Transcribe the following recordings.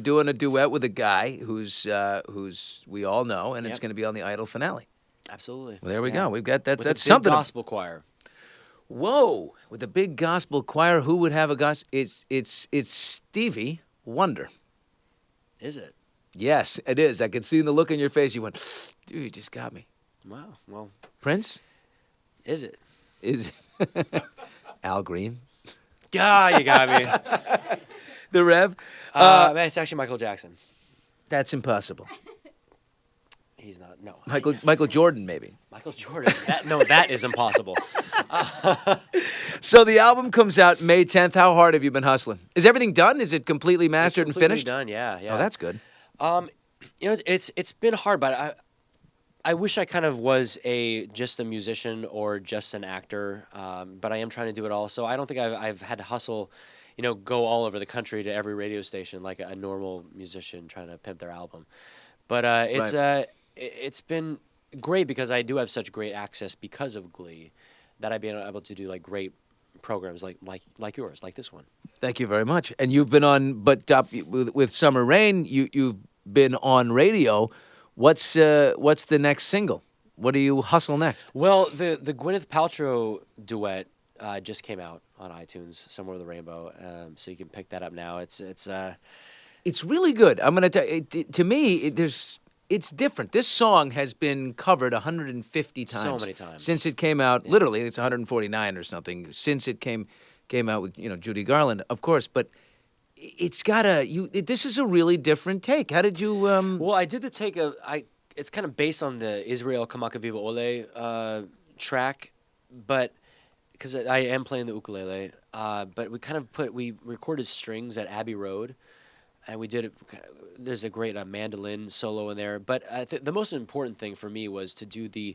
Doing a duet with a guy who's we all know, and it's Yep. going to be on the Idol finale. Absolutely. Well, there we Yeah. go. We've got that. With a That's big something. gospel choir. Whoa! With a big gospel choir, who would have a gospel? It's Stevie Wonder. Is it? Yes, it is. I could see in the look on your face. You went, dude, you just got me. Wow. Well, Prince is it? is Al Green. God, you got me. The Rev. It's actually Michael Jackson. That's impossible. He's not. No. Michael Jordan, maybe. Michael Jordan. That is impossible. So the album comes out May 10th. How hard have you been hustling? Is everything done? Is it completely mastered It's and finished? done. Yeah. Oh, that's good. It's been hard, but I wish I kind of was just a musician or just an actor. But I am trying to do it all. So I don't think I've had to hustle, go all over the country to every radio station like a normal musician trying to pimp their album. But it's been great because I do have such great access because of Glee that I've been able to do like great programs like yours, like this one. Thank you very much. And you've been on, but with Summer Rain, you've been on radio. What's the next single? What do you hustle next? Well, the Gwyneth Paltrow duet just came out on iTunes, Somewhere Over the Rainbow, so you can pick that up now. It's really good. I'm gonna tell you. To me, it's different. This song has been covered 150 times. So many times. Since it came out. Yeah. Literally, it's 149 or something. Since it came out with Judy Garland, of course. But it's got this is a really different take. How did you? Well, I did the take of It's kind of based on the Israel Kamaka Viva Ole track, but because I am playing the ukulele. But we recorded strings at Abbey Road. And we did it. There's a great mandolin solo in there. But the most important thing for me was to do the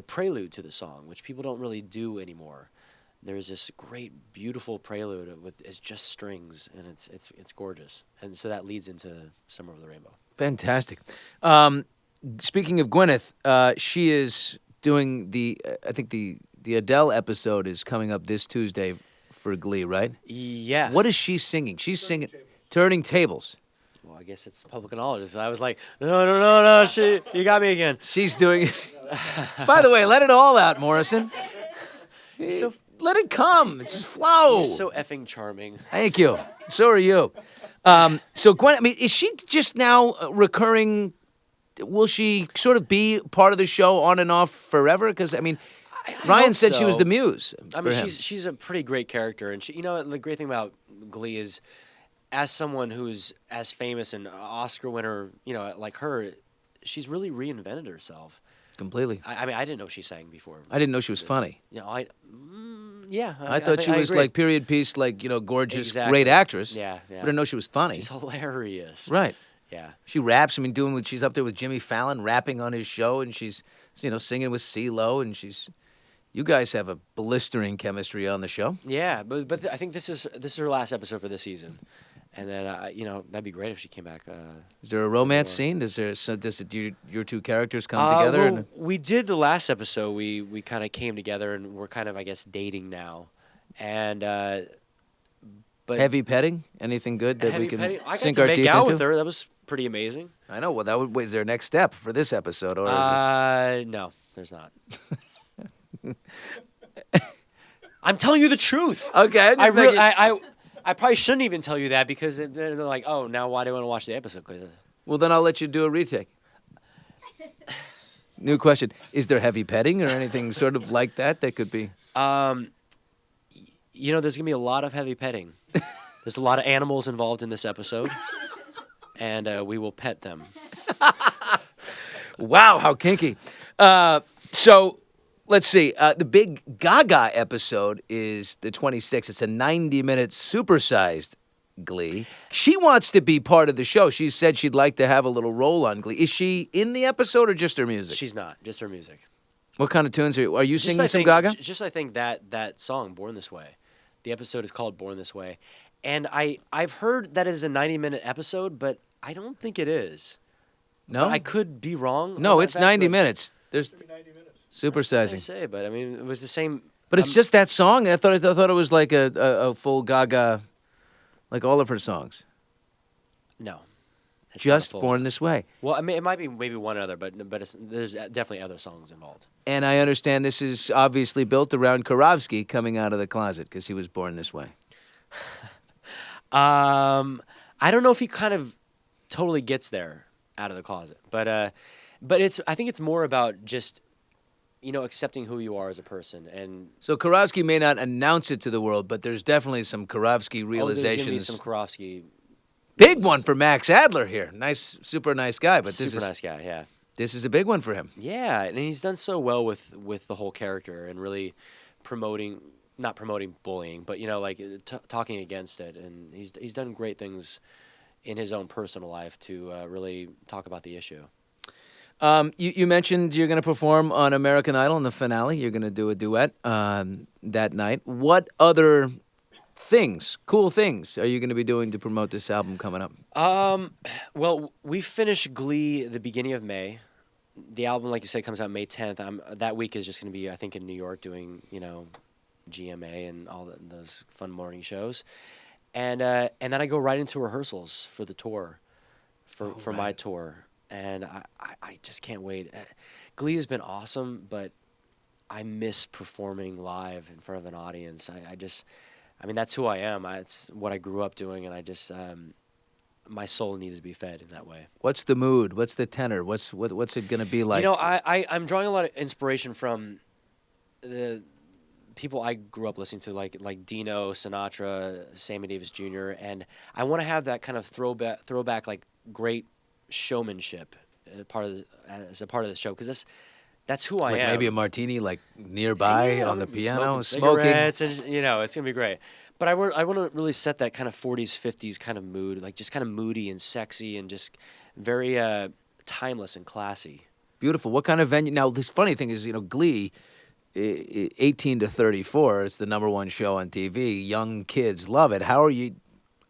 prelude to the song, which people don't really do anymore. There's this great, beautiful prelude it's just strings, and it's gorgeous. And so that leads into Summer Over the Rainbow. Fantastic. Speaking of Gwyneth, she is doing I think the Adele episode is coming up this Tuesday for Glee, right? Yeah. What is she singing? She's singing Turning Tables. Well, I guess it's public knowledge. So I was like, no, you got me again. She's doing. By the way, let it all out, Morrison. Let it come. It's just flow. You're so effing charming. Thank you. So are you. So Gwen, is she just now recurring? Will she sort of be part of the show on and off forever? Because Ryan said she was the muse. She's a pretty great character, and the great thing about Glee is, as someone who's as famous and Oscar winner, like her, she's really reinvented herself. Completely. I didn't know she sang before. I didn't know she was funny. I thought she was agree. like period piece, gorgeous, Exactly. great actress. Yeah. I didn't know she was funny. She's hilarious. Right. Yeah. She raps. She's up there with Jimmy Fallon, rapping on his show, and she's, singing with CeeLo, and you guys have a blistering chemistry on the show. Yeah, but I think this is her last episode for this season. And then, that'd be great if she came back. Is there a romance scene? Does your two characters come together? Well, we did the last episode. We kind of came together, and we're kind of, I guess, dating now. And but heavy petting? Anything good that we can sink our I got to teeth make out into? with her. That was pretty amazing. I know. Well, is there a next step for this episode? Or no, there's not. I'm telling you the truth. Okay. I probably shouldn't even tell you that because they're like, oh, now why do I want to watch the episode? Well, then I'll let you do a retake. New question. Is there heavy petting or anything sort of like that could be? There's going to be a lot of heavy petting. There's a lot of animals involved in this episode, and we will pet them. Wow, how kinky. So let's see. The big Gaga episode is the 26th. It's a 90-minute supersized Glee. She wants to be part of the show. She said she'd like to have a little role on Glee. Is she in the episode or just her music? She's not. Just her music. What kind of tunes are you singing? Some Gaga? I think that song, Born This Way. The episode is called Born This Way. And I've heard that it is a 90-minute episode, but I don't think it is. No? But I could be wrong. No, it's 90 minutes. There's supersizing. I say, but it was the same. But it's just that song? I thought it was like a full Gaga, like all of her songs. No. It's not a Just full- Born This Way. Well, I mean, it might be maybe one other, but there's definitely other songs involved. And I understand this is obviously built around Karofsky coming out of the closet because he was born this way. I don't know if he kind of totally gets there out of the closet, but I think it's more about just accepting who you are as a person. And So Karofsky may not announce it to the world, but there's definitely some Karofsky there's gonna be realizations. some Karofsky. Big one for Max Adler here. Nice, super nice guy, but Super nice guy, yeah. This is a big one for him. Yeah, and he's done so well with the whole character and really not promoting bullying, but talking against it. And he's done great things in his own personal life to really talk about the issue. You mentioned you're going to perform on American Idol in the finale. You're going to do a duet that night. What other cool things, are you going to be doing to promote this album coming up? Well, we finished Glee the beginning of May. The album, like you said, comes out May 10th. That week is just going to be, I think, in New York doing, GMA and all those fun morning shows. And then I go right into rehearsals for the tour, for my tour. And I just can't wait. Glee has been awesome, but I miss performing live in front of an audience. I mean, that's who I am. It's what I grew up doing, and I just my soul needs to be fed in that way. What's the mood? What's the tenor? What's it going to be like? I'm drawing a lot of inspiration from the people I grew up listening to, like Dino, Sinatra, Sammy Davis Jr., and I want to have that kind of throwback like great showmanship as a part of the show, because that's who I am. Maybe a martini like nearby on the piano, smoking. Cigarettes, and, it's gonna be great. But I want to really set that kind of 40s, 50s kind of mood, like just kind of moody and sexy and just very timeless and classy. Beautiful. What kind of venue? Now, this funny thing is, Glee, 18 to 34, it's the #1 show on TV. Young kids love it. How are you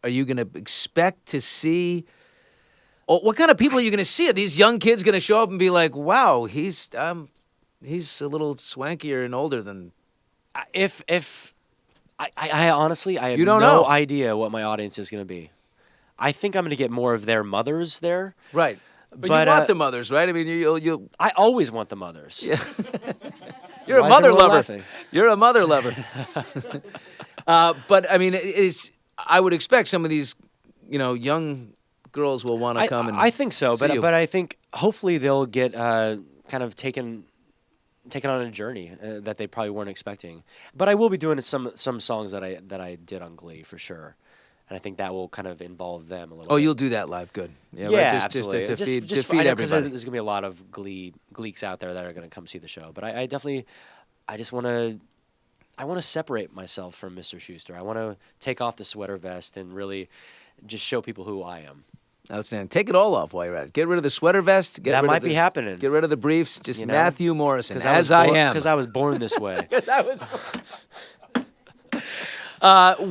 going to expect to see? Oh, what kind of people are you going to see? Are these young kids going to show up and be like, "Wow, he's a little swankier and older than"? I honestly, I have You don't no know. idea what my audience is going to be. I think I'm going to get more of their mothers there. Right. But you want the mothers, right? I mean, you'll. I always want the mothers. Yeah. You're Why a is mother everyone lover. laughing? You're a mother lover. But I mean, I would expect some of these, young girls will want to come and. I think so, see you. but I think hopefully they'll get kind of taken on a journey that they probably weren't expecting. But I will be doing some songs that I did on Glee for sure, and I think that will kind of involve them a little. Oh, bit. you'll do that live. Good. Yeah, Yeah, right? absolutely. To feed I know, 'cause everybody. there's gonna be a lot of Gleeks out there that are gonna come see the show. But I definitely, I want to separate myself from Mr. Schuester. I want to take off the sweater vest and really just show people who I am. Outstanding. Take it all off while you're at it. Get rid of the sweater vest. That might be happening. Get rid of the briefs. Just You know? Matthew Morrison, Because as I am. Because I was born this way. Because I was.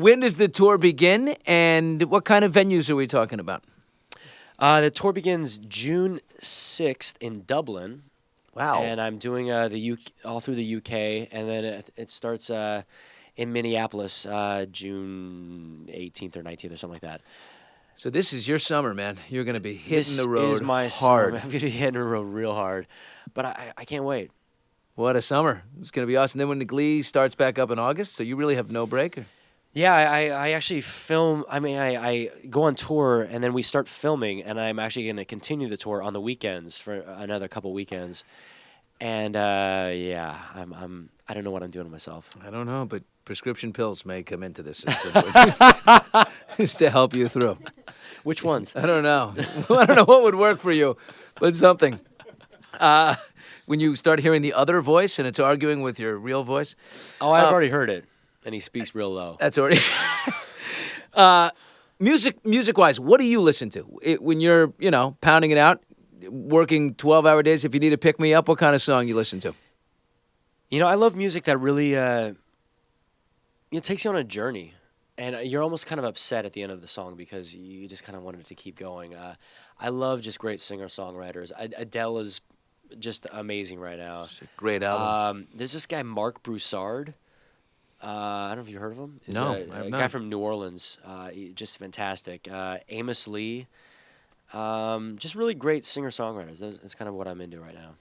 When does the tour begin, and what kind of venues are we talking about? The tour begins June 6th in Dublin. Wow. And I'm doing all through the UK, and then it starts in Minneapolis June 18th or 19th or something like that. So this is your summer, man. You're going to be hitting the road This is my hard. summer. I'm going to be hitting the road real hard. But I can't wait. What a summer. It's going to be awesome. Then when the Glee starts back up in August, so you really have no break? Yeah, I actually film. I mean, I go on tour, and then we start filming, and I'm actually going to continue the tour on the weekends for another couple weekends. And yeah, I don't know what I'm doing to myself. I don't know, but prescription pills may come into this at some point. Just to help you through. Which ones? I don't know. I don't know what would work for you, but something. When you start hearing the other voice and it's arguing with your real voice. Oh, I've already heard it, and he speaks real low. That's already. Music-wise, what do you listen to when you're, pounding it out, working 12-hour days? If you need to pick me up, what kind of song you listen to? I love music that really, takes you on a journey, and you're almost kind of upset at the end of the song because you just kind of wanted it to keep going. I love just great singer-songwriters. Adele is just amazing right now. It's a great album. There's this guy, Mark Broussard. I don't know if you heard of him. He's No, a I have guy not. from New Orleans. Just fantastic. Amos Lee. Just really great singer-songwriters. That's kind of what I'm into right now.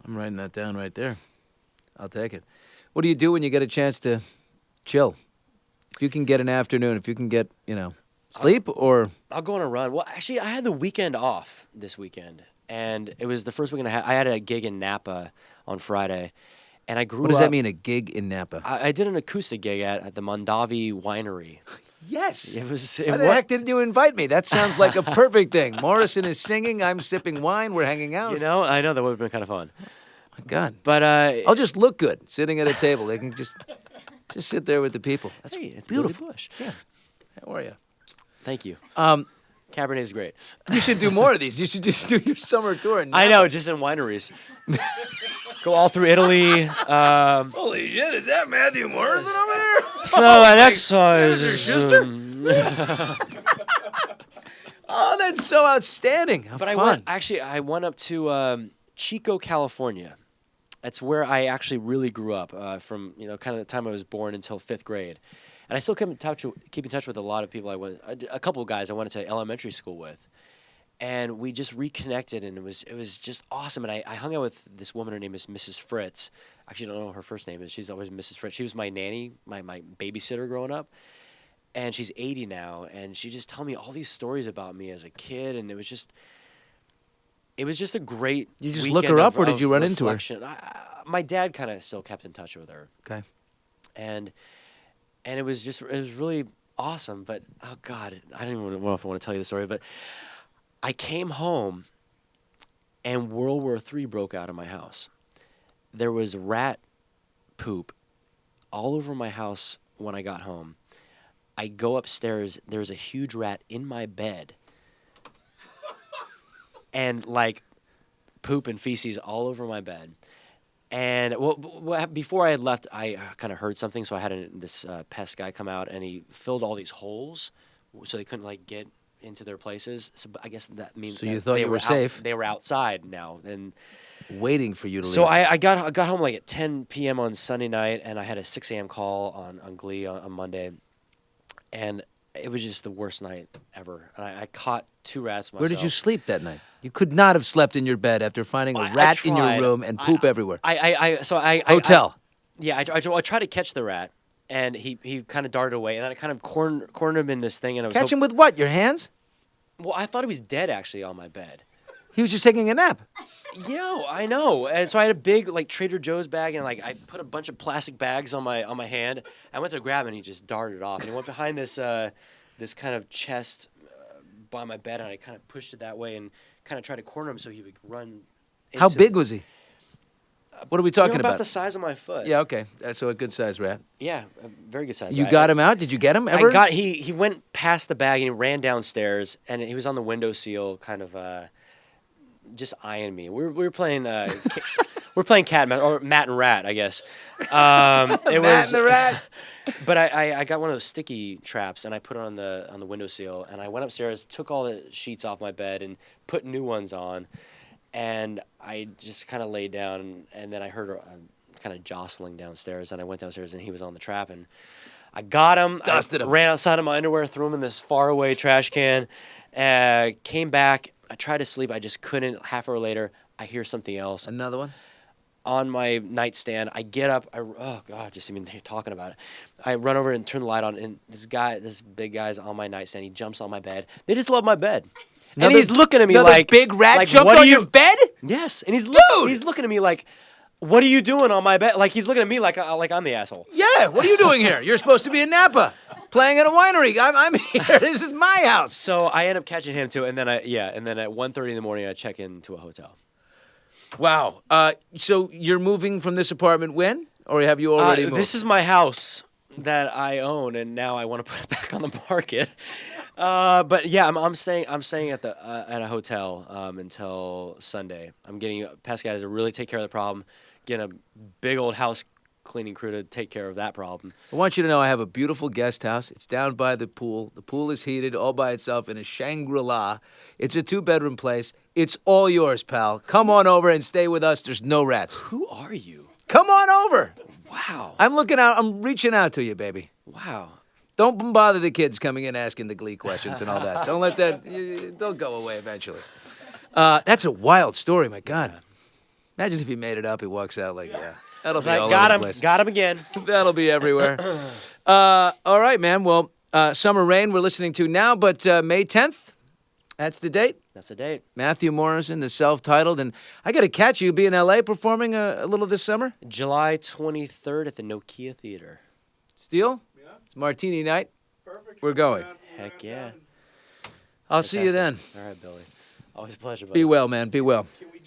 I'm writing that down right there. I'll take it. What do you do when you get a chance to chill? If you can get an afternoon, if you can get, sleep or... I'll go on a run. Well, actually, I had the weekend off this weekend, and it was the first weekend I had a gig in Napa on Friday, and I grew up... What does that mean, a gig in Napa? I did an acoustic gig at the Mondavi Winery. Yes. It was. Why the heck didn't you invite me? That sounds like a perfect thing. Morrison is singing, I'm sipping wine, we're hanging out. I know that would have been kind of fun. My God. But I'll just look good sitting at a table. They can just sit there with the people. That's it's beautiful. Billy Bush. Yeah. How are you? Thank you. Cabernet is great. You should do more of these. You should just do your summer tour. I know, just in wineries. Go all through Italy. Holy shit, is that Matthew Morrison over there? So my next song is... Oh, that's so outstanding. How But fun. I went up to Chico, California. That's where I actually really grew up from, kind of the time I was born until 5th grade. And I still keep in touch with a lot of people. A couple of guys I went to elementary school with. And we just reconnected, and it was just awesome. And I hung out with this woman. Her name is Mrs. Fritz. Actually, I don't know what her first name is. She's always Mrs. Fritz. She was my nanny, my babysitter growing up. And she's 80 now, and she just told me all these stories about me as a kid, and it was just a great. You just look her up, or did you run into her? My dad kind of still kept in touch with her. Okay. And it was really awesome. But oh God, I don't even know if I want to tell you the story, but I came home, and World War III broke out in my house. There was rat poop all over my house when I got home. I go upstairs, there's a huge rat in my bed. And poop and feces all over my bed. And before I had left, I kind of heard something, so I had this pest guy come out, and he filled all these holes so they couldn't get into their places. So I guess that means so you thought you were safe. They were outside now and waiting for you to leave. So I got home at 10 p.m. on Sunday night, and I had a 6 a.m. call on Glee on Monday. And it was just the worst night ever. And I caught 2 rats myself. Where did you sleep that night? You could not have slept in your bed after finding a rat in your room and poop everywhere. Hotel. I tried to catch the rat, and he kind of darted away, and then I kind of cornered him in this thing, and I was catch him with what? Your hands? Well, I thought he was dead actually on my bed. He was just taking a nap. I know. And so I had a big Trader Joe's bag, and I put a bunch of plastic bags on my hand. I went to grab him, and he just darted off. And he went behind this kind of chest by my bed, and I kind of pushed it that way and kind of tried to corner him so he would run. How big was he? What are we talking about? About the size of my foot. Yeah, okay. So a good sized rat. Yeah, a very good sized rat. You got him out? Did you get him ever? He went past the bag and he ran downstairs, and he was on the windowsill kind of just eyeing me. We were playing we're playing cat or Matt and Rat, I guess. Matt and the Rat. But I got one of those sticky traps, and I put it on the windowsill, and I went upstairs, took all the sheets off my bed, and put new ones on, and I just kind of laid down, and then I heard kind of jostling downstairs, and I went downstairs, and he was on the trap, and I got him. Dusted him. Ran outside of my underwear, threw him in this faraway trash can, came back. I tried to sleep. I just couldn't. Half hour later, I hear something else. Another one? On my nightstand. I get up. Oh, God, just even talking about it. I run over and turn the light on, and this big guy's on my nightstand. He jumps on my bed. They just love my bed. And he's looking at me like... big rat jumped on your bed? Yes. And he's Dude! looking at me like, what are you doing on my bed? Like, he's looking at me like I'm the asshole. Yeah, what are you doing here? You're supposed to be in Napa, playing at a winery. I'm here. This is my house. So I end up catching him, too. And then at 1:30 in the morning, I check into a hotel. Wow. So you're moving from this apartment when? Or have you already moved? This is my house that I own, and now I want to put it back on the market. But yeah, I'm staying at a hotel until Sunday. I'm getting pest guys to really take care of the problem. Getting a big old house cleaning crew to take care of that problem. I want you to know I have a beautiful guest house. It's down by the pool. The pool is heated all by itself in a Shangri-La. It's a 2-bedroom place. It's all yours, pal. Come on over and stay with us. There's no rats. Who are you? Come on over. Wow. I'm reaching out to you, baby. Wow. Don't bother the kids coming in asking the Glee questions and all that. Don't let that. They'll go away eventually. That's a wild story. My God. Imagine if he made it up. He walks out like, yeah. That'll be all got over him. the place. Got him again. That'll be everywhere. All right, man. Well, Summer Rain we're listening to now, but May 10th, that's the date. That's the date. Matthew Morrison, the self-titled. And I got to catch you. You'll be in L.A. performing a little this summer? July 23rd at the Nokia Theater. Steele? Yeah. It's Martini night. Perfect. We're going. Heck yeah. I'll see you then. All right, Billy. Always a pleasure, buddy. Be well, man. Be well. Can we